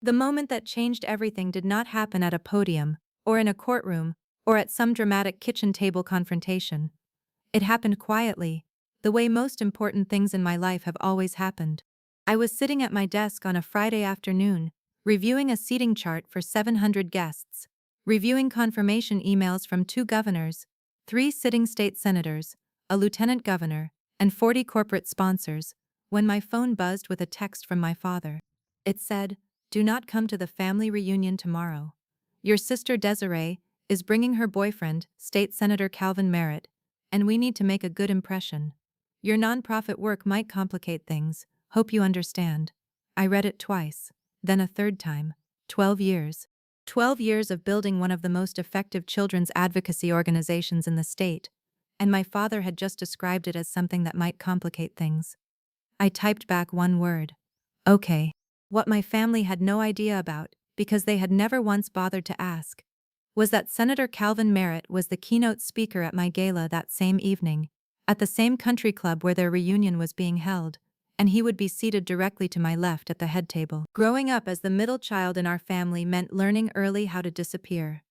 The moment that changed everything did not happen at a podium, or in a courtroom, or at some dramatic kitchen table confrontation. It happened quietly, the way most important things in my life have always happened. I was sitting at my desk on a Friday afternoon, reviewing a seating chart for 700 guests, reviewing confirmation emails from 2 governors, 3 sitting state senators, a lieutenant governor, and 40 corporate sponsors, when my phone buzzed with a text from my father. It said, "Do not come to the family reunion tomorrow. Your sister Desiree is bringing her boyfriend, State Senator Calvin Merritt, and we need to make a good impression. Your nonprofit work might complicate things, hope you understand." I read it twice, then a third time. 12 years. 12 years of building one of the most effective children's advocacy organizations in the state, and my father had just described it as something that might complicate things. I typed back one word. Okay. What my family had no idea about, because they had never once bothered to ask, was that Senator Calvin Merritt was the keynote speaker at my gala that same evening, at the same country club where their reunion was being held, and he would be seated directly to my left at the head table. Growing up as the middle child in our family meant learning early how to disappear.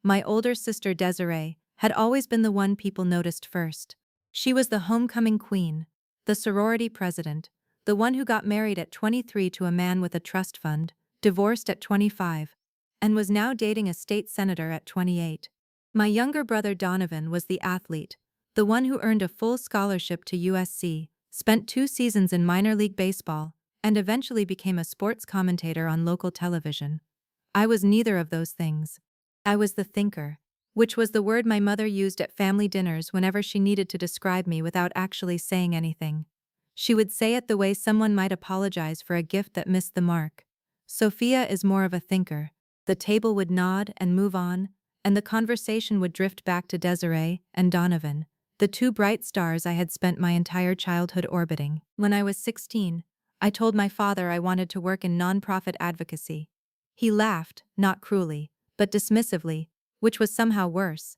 My older sister Desiree had always been the one people noticed first. She was the homecoming queen, the sorority president, the one who got married at 23 to a man with a trust fund, divorced at 25, and was now dating a state senator at 28. My younger brother Donovan was the athlete, the one who earned a full scholarship to USC, spent 2 seasons in minor league baseball, and eventually became a sports commentator on local television. I was neither of those things. I was the thinker, which was the word my mother used at family dinners whenever she needed to describe me without actually saying anything. She would say it the way someone might apologize for a gift that missed the mark. "Sophia is more of a thinker." The table would nod and move on, and the conversation would drift back to Desiree and Donovan, the 2 bright stars I had spent my entire childhood orbiting. When I was 16, I told my father I wanted to work in nonprofit advocacy. He laughed, not cruelly, but dismissively, which was somehow worse.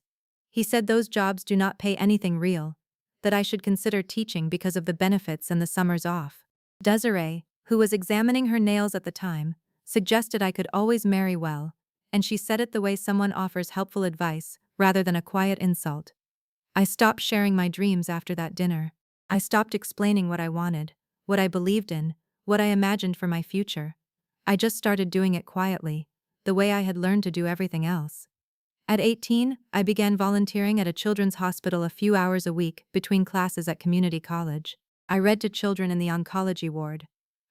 He said those jobs do not pay anything real, that I should consider teaching because of the benefits and the summers off. Desiree, who was examining her nails at the time, suggested I could always marry well, and she said it the way someone offers helpful advice, rather than a quiet insult. I stopped sharing my dreams after that dinner. I stopped explaining what I wanted, what I believed in, what I imagined for my future. I just started doing it quietly, the way I had learned to do everything else. At 18, I began volunteering at a children's hospital a few hours a week between classes at community college. I read to children in the oncology ward.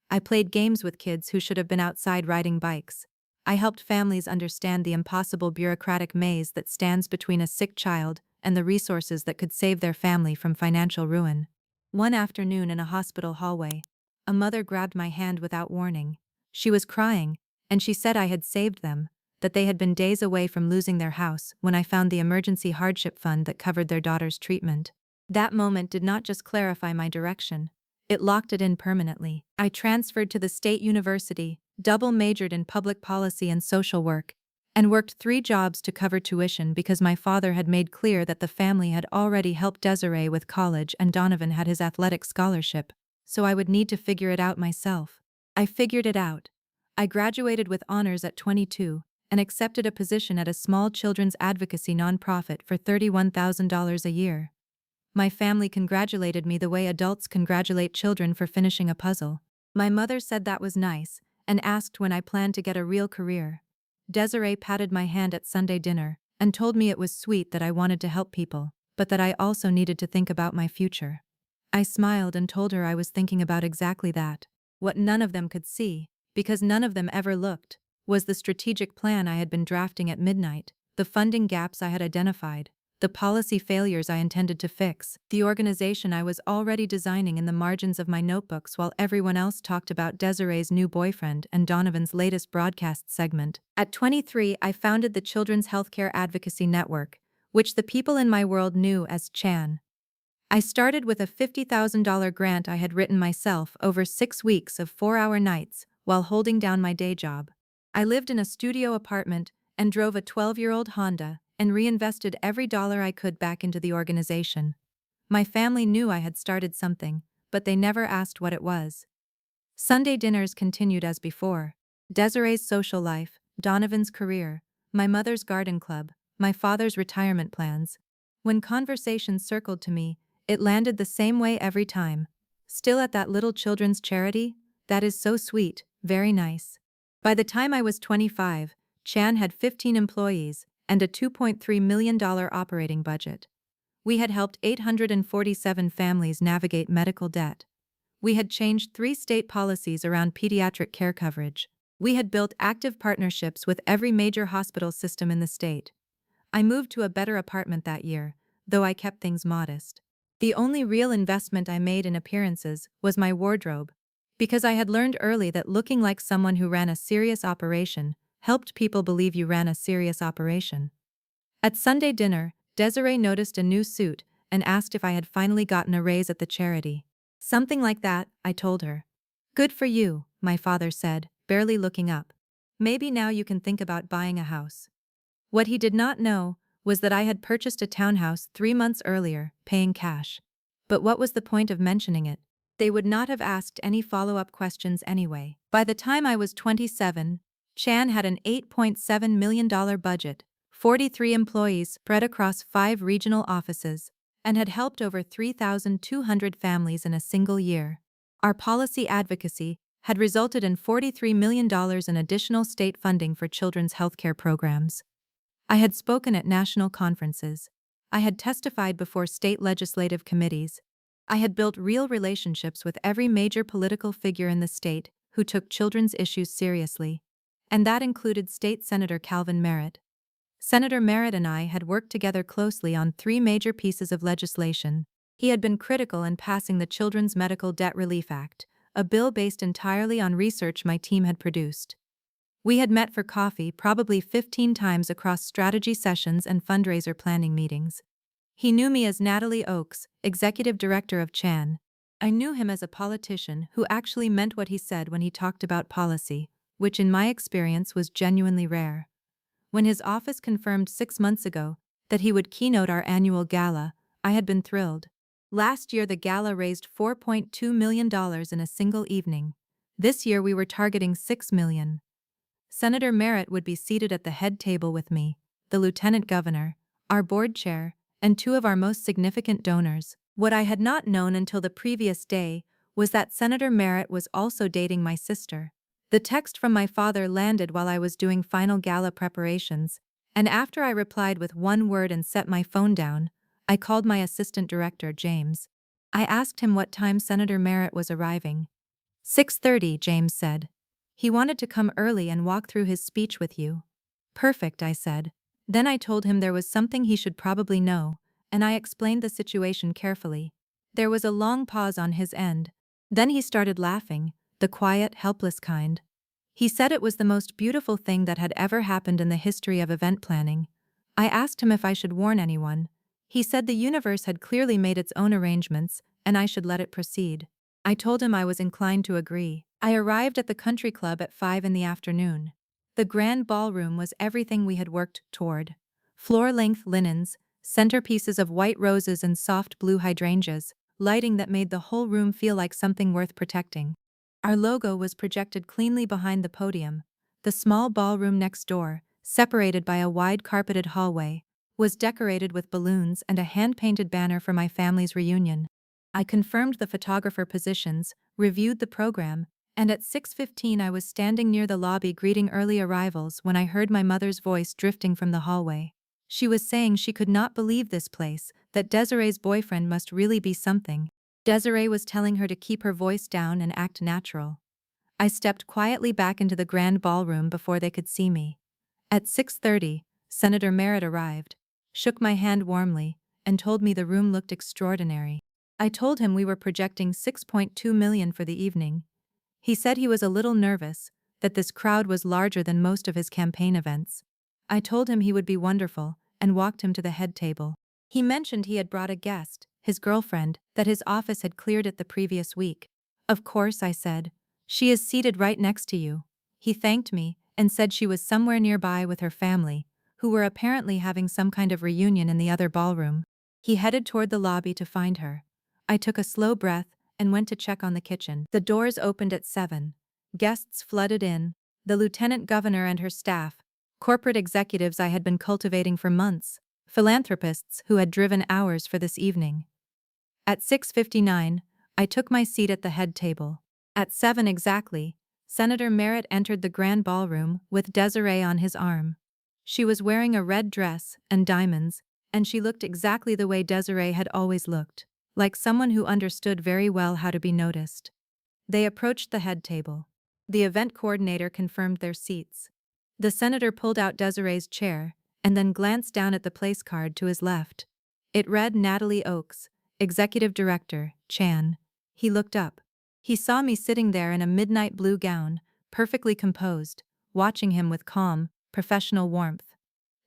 I played games with kids who should have been outside riding bikes. I helped families understand the impossible bureaucratic maze that stands between a sick child and the resources that could save their family from financial ruin. One afternoon in a hospital hallway, a mother grabbed my hand without warning. She was crying, and she said I had saved them, that they had been days away from losing their house when I found the emergency hardship fund that covered their daughter's treatment. That moment did not just clarify my direction, it locked it in permanently. I transferred to the state university, double majored in public policy and social work, and worked 3 jobs to cover tuition because my father had made clear that the family had already helped Desiree with college and Donovan had his athletic scholarship, so I would need to figure it out myself. I figured it out. I graduated with honors at 22 and accepted a position at a small children's advocacy nonprofit for $31,000 a year. My family congratulated me the way adults congratulate children for finishing a puzzle. My mother said that was nice and asked when I planned to get a real career. Desiree patted my hand at Sunday dinner and told me it was sweet that I wanted to help people, but that I also needed to think about my future. I smiled and told her I was thinking about exactly that. What none of them could see, because none of them ever looked, was the strategic plan I had been drafting at midnight, the funding gaps I had identified, the policy failures I intended to fix, the organization I was already designing in the margins of my notebooks while everyone else talked about Desiree's new boyfriend and Donovan's latest broadcast segment. At 23, I founded the Children's Healthcare Advocacy Network, which the people in my world knew as CHAN. I started with a $50,000 grant I had written myself over 6 weeks of 4-hour nights while holding down my day job. I lived in a studio apartment and drove a 12-year-old Honda and reinvested every dollar I could back into the organization. My family knew I had started something, but they never asked what it was. Sunday dinners continued as before. Desiree's social life, Donovan's career, my mother's garden club, my father's retirement plans. When conversations circled to me, it landed the same way every time. Still at that little children's charity? That is so sweet, very nice. By the time I was 25, Chan had 15 employees and a $2.3 million operating budget. We had helped 847 families navigate medical debt. We had changed 3 state policies around pediatric care coverage. We had built active partnerships with every major hospital system in the state. I moved to a better apartment that year, though I kept things modest. The only real investment I made in appearances was my wardrobe, because I had learned early that looking like someone who ran a serious operation helped people believe you ran a serious operation. At Sunday dinner, Desiree noticed a new suit and asked if I had finally gotten a raise at the charity. Something like that, I told her. Good for you, my father said, barely looking up. Maybe now you can think about buying a house. What he did not know was that I had purchased a townhouse 3 months earlier, paying cash. But what was the point of mentioning it? They would not have asked any follow-up questions anyway. By the time I was 27, Chan had an $8.7 million budget, 43 employees spread across 5 regional offices, and had helped over 3,200 families in a single year. Our policy advocacy had resulted in $43 million in additional state funding for children's healthcare programs. I had spoken at national conferences. I had testified before state legislative committees. I had built real relationships with every major political figure in the state who took children's issues seriously. And that included State Senator Calvin Merritt. Senator Merritt and I had worked together closely on 3 major pieces of legislation. He had been critical in passing the Children's Medical Debt Relief Act, a bill based entirely on research my team had produced. We had met for coffee probably 15 times across strategy sessions and fundraiser planning meetings. He knew me as Natalie Oakes, executive director of Chan. I knew him as a politician who actually meant what he said when he talked about policy, which in my experience was genuinely rare. When his office confirmed 6 months ago that he would keynote our annual gala, I had been thrilled. Last year the gala raised $4.2 million in a single evening. This year we were targeting $6 million. Senator Merritt would be seated at the head table with me, the lieutenant governor, our board chair, and 2 of our most significant donors. What I had not known until the previous day was that Senator Merritt was also dating my sister. The text from my father landed while I was doing final gala preparations, and after I replied with 1 word and set my phone down, I called my assistant director, James. I asked him what time Senator Merritt was arriving. 6:30, James said. He wanted to come early and walk through his speech with you. Perfect, I said. Then I told him there was something he should probably know, and I explained the situation carefully. There was a long pause on his end. Then he started laughing, the quiet, helpless kind. He said it was the most beautiful thing that had ever happened in the history of event planning. I asked him if I should warn anyone. He said the universe had clearly made its own arrangements, and I should let it proceed. I told him I was inclined to agree. I arrived at the country club at 5 in the afternoon. The grand ballroom was everything we had worked toward. Floor-length linens, centerpieces of white roses and soft blue hydrangeas, lighting that made the whole room feel like something worth protecting. Our logo was projected cleanly behind the podium. The small ballroom next door, separated by a wide carpeted hallway, was decorated with balloons and a hand-painted banner for my family's reunion. I confirmed the photographer positions, reviewed the program, and at 6:15 I was standing near the lobby greeting early arrivals when I heard my mother's voice drifting from the hallway. She was saying she could not believe this place, that Desiree's boyfriend must really be something. Desiree was telling her to keep her voice down and act natural. I stepped quietly back into the grand ballroom before they could see me. At 6:30, Senator Merritt arrived, shook my hand warmly, and told me the room looked extraordinary. I told him we were projecting $6.2 million for the evening. He said he was a little nervous, that this crowd was larger than most of his campaign events. I told him he would be wonderful, and walked him to the head table. He mentioned he had brought a guest, his girlfriend, that his office had cleared it the previous week. Of course, I said. She is seated right next to you. He thanked me, and said she was somewhere nearby with her family, who were apparently having some kind of reunion in the other ballroom. He headed toward the lobby to find her. I took a slow breath and went to check on the kitchen. The doors opened at 7. Guests flooded in, the lieutenant governor and her staff, corporate executives I had been cultivating for months, philanthropists who had driven hours for this evening. At 6:59, I took my seat at the head table. At 7 exactly, Senator Merritt entered the grand ballroom with Desiree on his arm. She was wearing a red dress and diamonds, and she looked exactly the way Desiree had always looked, like someone who understood very well how to be noticed. They approached the head table. The event coordinator confirmed their seats. The senator pulled out Desiree's chair and then glanced down at the place card to his left. It read Natalie Oakes, Executive Director, Chan. He looked up. He saw me sitting there in a midnight blue gown, perfectly composed, watching him with calm, professional warmth.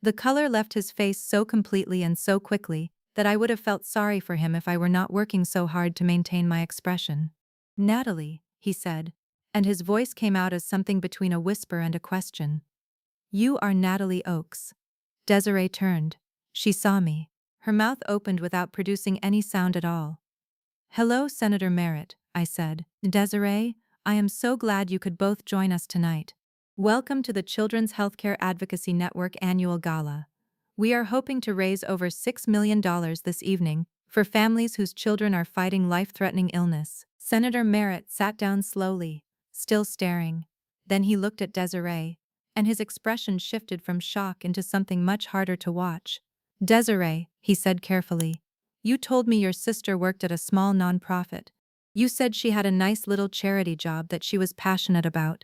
The color left his face so completely and so quickly that I would have felt sorry for him if I were not working so hard to maintain my expression. "Natalie," he said, and his voice came out as something between a whisper and a question. "You are Natalie Oakes." Desiree turned. She saw me. Her mouth opened without producing any sound at all. "Hello, Senator Merritt," I said. "Desiree, I am so glad you could both join us tonight. Welcome to the Children's Healthcare Advocacy Network Annual Gala. We are hoping to raise over $6 million this evening for families whose children are fighting life-threatening illness." Senator Merritt sat down slowly, still staring. Then he looked at Desiree, and his expression shifted from shock into something much harder to watch. "Desiree," he said carefully, "you told me your sister worked at a small nonprofit. You said she had a nice little charity job that she was passionate about."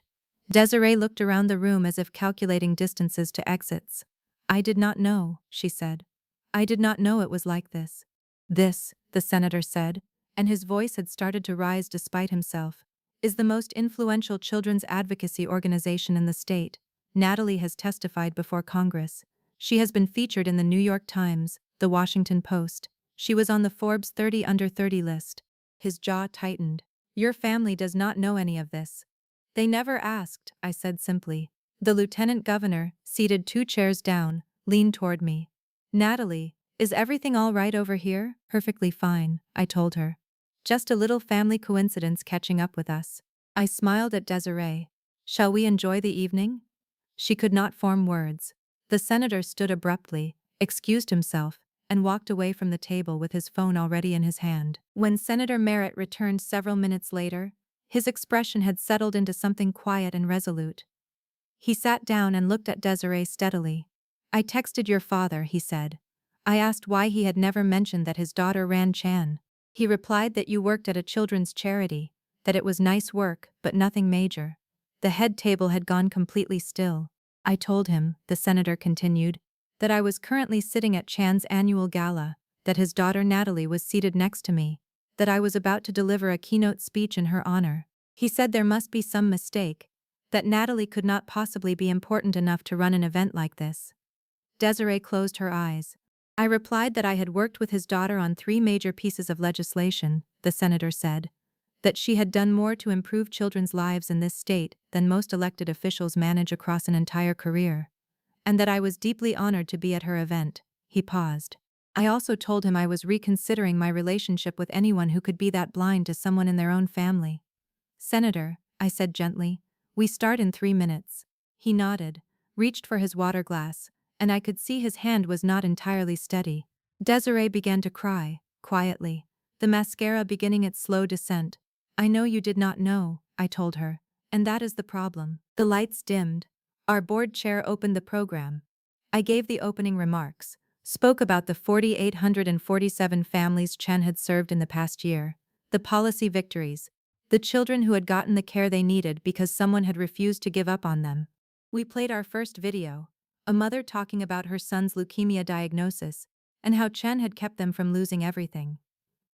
Desiree looked around the room as if calculating distances to exits. "I did not know," she said. "I did not know it was like this." "This," the senator said, and his voice had started to rise despite himself, "is the most influential children's advocacy organization in the state. Natalie has testified before Congress. She has been featured in the New York Times, the Washington Post. She was on the Forbes 30 Under 30 list." His jaw tightened. "Your family does not know any of this." "They never asked," I said simply. The lieutenant governor, seated 2 chairs down, leaned toward me. "Natalie, is everything all right over here?" "Perfectly fine," I told her. "Just a little family coincidence catching up with us." I smiled at Desiree. "Shall we enjoy the evening?" She could not form words. The senator stood abruptly, excused himself, and walked away from the table with his phone already in his hand. When Senator Merritt returned several minutes later, his expression had settled into something quiet and resolute. He sat down and looked at Desiree steadily. "I texted your father," he said. "I asked why he had never mentioned that his daughter ran Chan. He replied that you worked at a children's charity, that it was nice work but nothing major." The head table had gone completely still. "I told him," the senator continued, "that I was currently sitting at Chan's annual gala, that his daughter Natalie was seated next to me, that I was about to deliver a keynote speech in her honor. He said there must be some mistake, that Natalie could not possibly be important enough to run an event like this." Desiree closed her eyes. "I replied that I had worked with his daughter on 3 major pieces of legislation," the senator said, "that she had done more to improve children's lives in this state than most elected officials manage across an entire career, and that I was deeply honored to be at her event." He paused. "I also told him I was reconsidering my relationship with anyone who could be that blind to someone in their own family." "Senator," I said gently, "we start in 3 minutes." He nodded, reached for his water glass, and I could see his hand was not entirely steady. Desiree began to cry, quietly, the mascara beginning its slow descent. "I know you did not know," I told her, "and that is the problem." The lights dimmed. Our board chair opened the program. I gave the opening remarks, spoke about the 4,847 families Chen had served in the past year, the policy victories, the children who had gotten the care they needed because someone had refused to give up on them. We played our first video, a mother talking about her son's leukemia diagnosis, and how Chen had kept them from losing everything.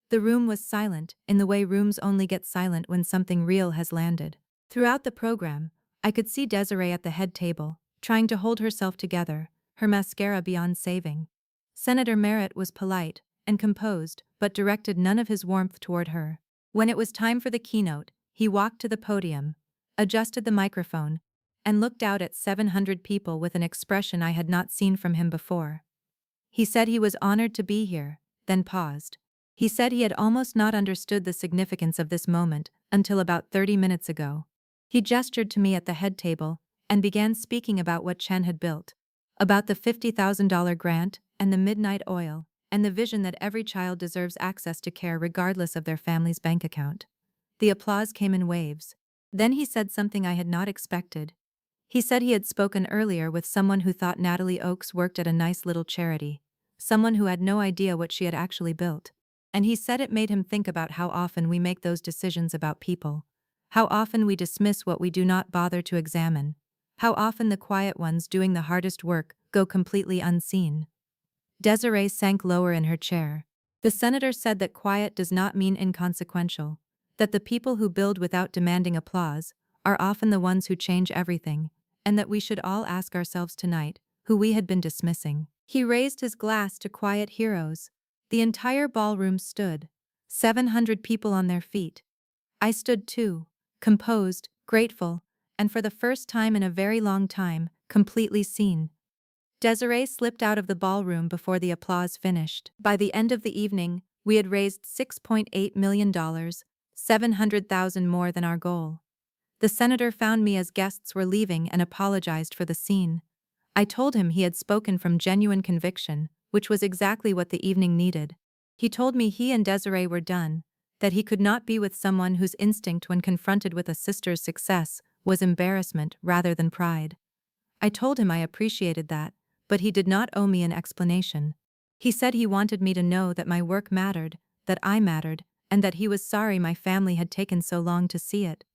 The room was silent, in the way rooms only get silent when something real has landed. Throughout the program, I could see Desiree at the head table, trying to hold herself together, her mascara beyond saving. Senator Merritt was polite and composed, but directed none of his warmth toward her. When it was time for the keynote, he walked to the podium, adjusted the microphone, and looked out at 700 people with an expression I had not seen from him before. He said he was honored to be here, then paused. He said he had almost not understood the significance of this moment until about 30 minutes ago. He gestured to me at the head table and began speaking about what Chen had built. About the $50,000 grant, and the midnight oil, and the vision that every child deserves access to care regardless of their family's bank account. The applause came in waves. Then he said something I had not expected. He said he had spoken earlier with someone who thought Natalie Oakes worked at a nice little charity, someone who had no idea what she had actually built. And he said it made him think about how often we make those decisions about people, how often we dismiss what we do not bother to examine, how often the quiet ones doing the hardest work go completely unseen. Desiree sank lower in her chair. The senator said that quiet does not mean inconsequential, that the people who build without demanding applause are often the ones who change everything, and that we should all ask ourselves tonight who we had been dismissing. He raised his glass to quiet heroes. The entire ballroom stood, 700 people on their feet. I stood too, composed, grateful, and for the first time in a very long time, completely seen. Desiree slipped out of the ballroom before the applause finished. By the end of the evening, we had raised $6.8 million, 700,000 more than our goal. The senator found me as guests were leaving and apologized for the scene. I told him he had spoken from genuine conviction, which was exactly what the evening needed. He told me he and Desiree were done, that he could not be with someone whose instinct when confronted with a sister's success was embarrassment rather than pride. I told him I appreciated that, but he did not owe me an explanation. He said he wanted me to know that my work mattered, that I mattered, and that he was sorry my family had taken so long to see it.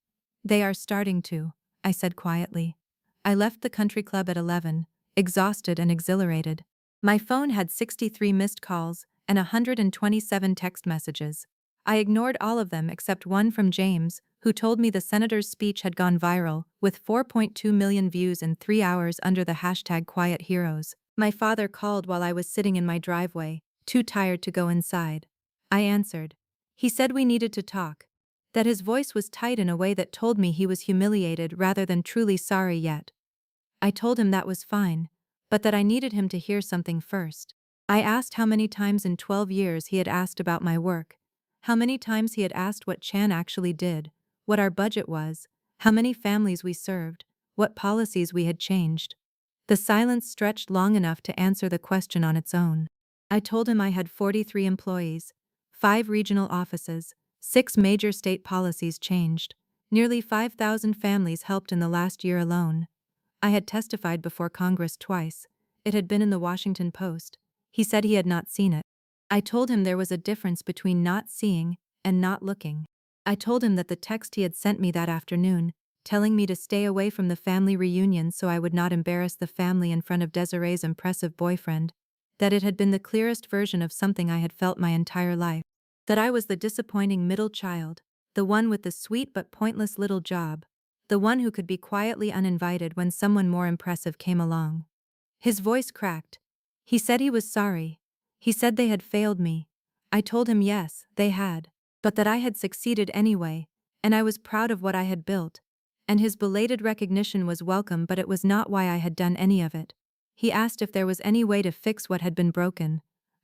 They are starting to, I said quietly. I left the country club at 11, exhausted and exhilarated. My phone had 63 missed calls and 127 text messages. I ignored all of them except one from James, who told me the senator's speech had gone viral, with 4.2 million views in 3 hours under the hashtag Quiet Heroes. My father called while I was sitting in my driveway, too tired to go inside. I answered. He said we needed to talk, that his voice was tight in a way that told me he was humiliated rather than truly sorry yet. I told him that was fine, but that I needed him to hear something first. I asked how many times in 12 years he had asked about my work, how many times he had asked what Chan actually did, what our budget was, how many families we served, what policies we had changed. The silence stretched long enough to answer the question on its own. I told him I had 43 employees, 5 regional offices, 6 major state policies changed, nearly 5,000 families helped in the last year alone. I had testified before Congress twice. It had been in the Washington Post. He said he had not seen it. I told him there was a difference between not seeing and not looking. I told him that the text he had sent me that afternoon, telling me to stay away from the family reunion so I would not embarrass the family in front of Desiree's impressive boyfriend, that it had been the clearest version of something I had felt my entire life. That I was the disappointing middle child, the one with the sweet but pointless little job, the one who could be quietly uninvited when someone more impressive came along. His voice cracked. He said he was sorry. He said they had failed me. I told him yes, they had, but that I had succeeded anyway, and I was proud of what I had built. And his belated recognition was welcome, but it was not why I had done any of it. He asked if there was any way to fix what had been broken.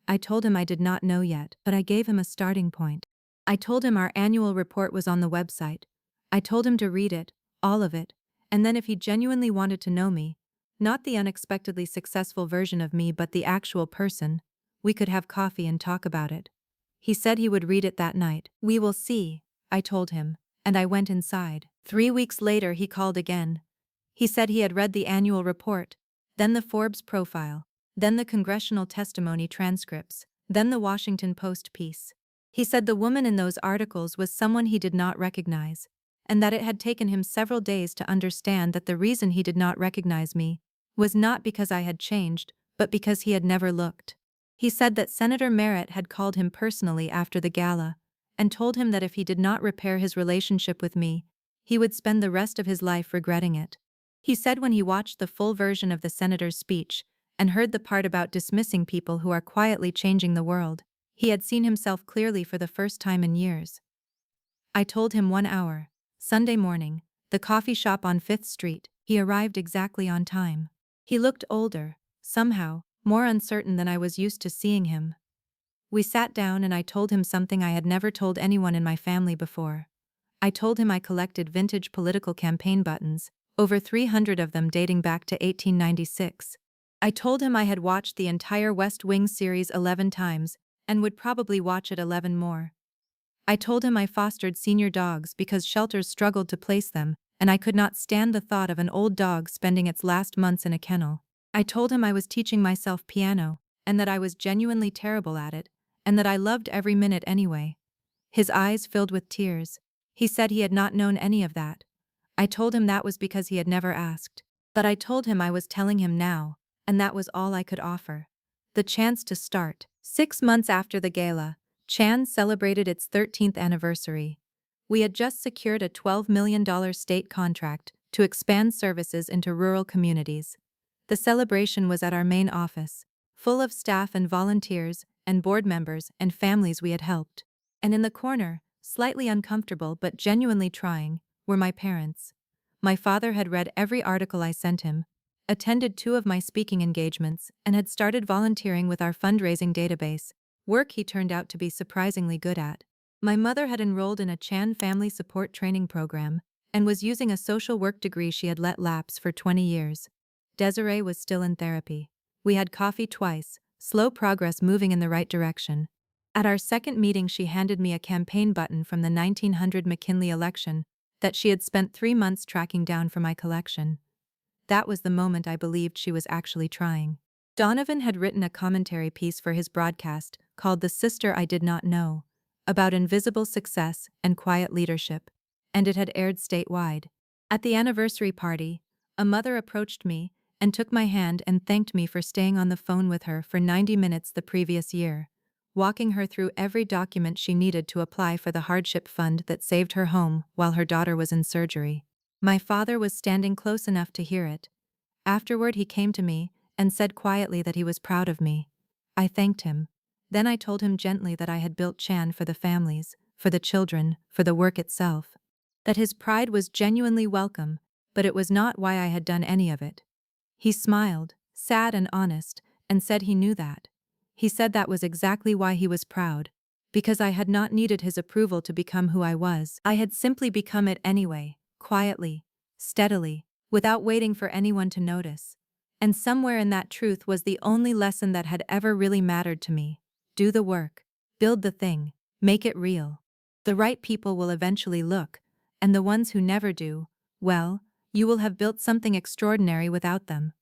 I told him I did not know yet, but I gave him a starting point. I told him our annual report was on the website. I told him to read it, all of it, and then if he genuinely wanted to know me, not the unexpectedly successful version of me but the actual person, we could have coffee and talk about it. He said he would read it that night. We will see, I told him, and I went inside. 3 weeks later he called again. He said he had read the annual report, then the Forbes profile, then the congressional testimony transcripts, then the Washington Post piece. He said the woman in those articles was someone he did not recognize, and that it had taken him several days to understand that the reason he did not recognize me was not because I had changed, but because he had never looked. He said that Senator Merritt had called him personally after the gala and told him that if he did not repair his relationship with me, he would spend the rest of his life regretting it. He said when he watched the full version of the senator's speech and heard the part about dismissing people who are quietly changing the world, he had seen himself clearly for the first time in years. I told him 1 hour, Sunday morning, the coffee shop on 5th Street. He arrived exactly on time. He looked older, somehow, more uncertain than I was used to seeing him. We sat down and I told him something I had never told anyone in my family before. I told him I collected vintage political campaign buttons, over 300 of them dating back to 1896. I told him I had watched the entire West Wing series 11 times and would probably watch it 11 more. I told him I fostered senior dogs because shelters struggled to place them, and I could not stand the thought of an old dog spending its last months in a kennel. I told him I was teaching myself piano, and that I was genuinely terrible at it, and that I loved every minute anyway. His eyes filled with tears. He said he had not known any of that. I told him that was because he had never asked. But I told him I was telling him now, and that was all I could offer. The chance to start. 6 months after the gala, Chan celebrated its 13th anniversary. We had just secured a $12 million state contract to expand services into rural communities. The celebration was at our main office, full of staff and volunteers and board members and families we had helped. And in the corner, slightly uncomfortable but genuinely trying, were my parents. My father had read every article I sent him, attended 2 of my speaking engagements, and had started volunteering with our fundraising database, work he turned out to be surprisingly good at. My mother had enrolled in a Chan family support training program and was using a social work degree she had let lapse for 20 years. Desiree was still in therapy. We had coffee twice, slow progress moving in the right direction. At our second meeting, she handed me a campaign button from the 1900 McKinley election that she had spent 3 months tracking down for my collection. That was the moment I believed she was actually trying. Donovan had written a commentary piece for his broadcast called The Sister I Did Not Know, about invisible success and quiet leadership, and it had aired statewide. At the anniversary party, a mother approached me and took my hand and thanked me for staying on the phone with her for 90 minutes the previous year, walking her through every document she needed to apply for the hardship fund that saved her home while her daughter was in surgery. My father was standing close enough to hear it. Afterward, he came to me and said quietly that he was proud of me. I thanked him. Then I told him gently that I had built Chan for the families, for the children, for the work itself. That his pride was genuinely welcome, but it was not why I had done any of it. He smiled, sad and honest, and said he knew that. He said that was exactly why he was proud, because I had not needed his approval to become who I was. I had simply become it anyway, quietly, steadily, without waiting for anyone to notice. And somewhere in that truth was the only lesson that had ever really mattered to me. Do the work. Build the thing. Make it real. The right people will eventually look, and the ones who never do, well, you will have built something extraordinary without them.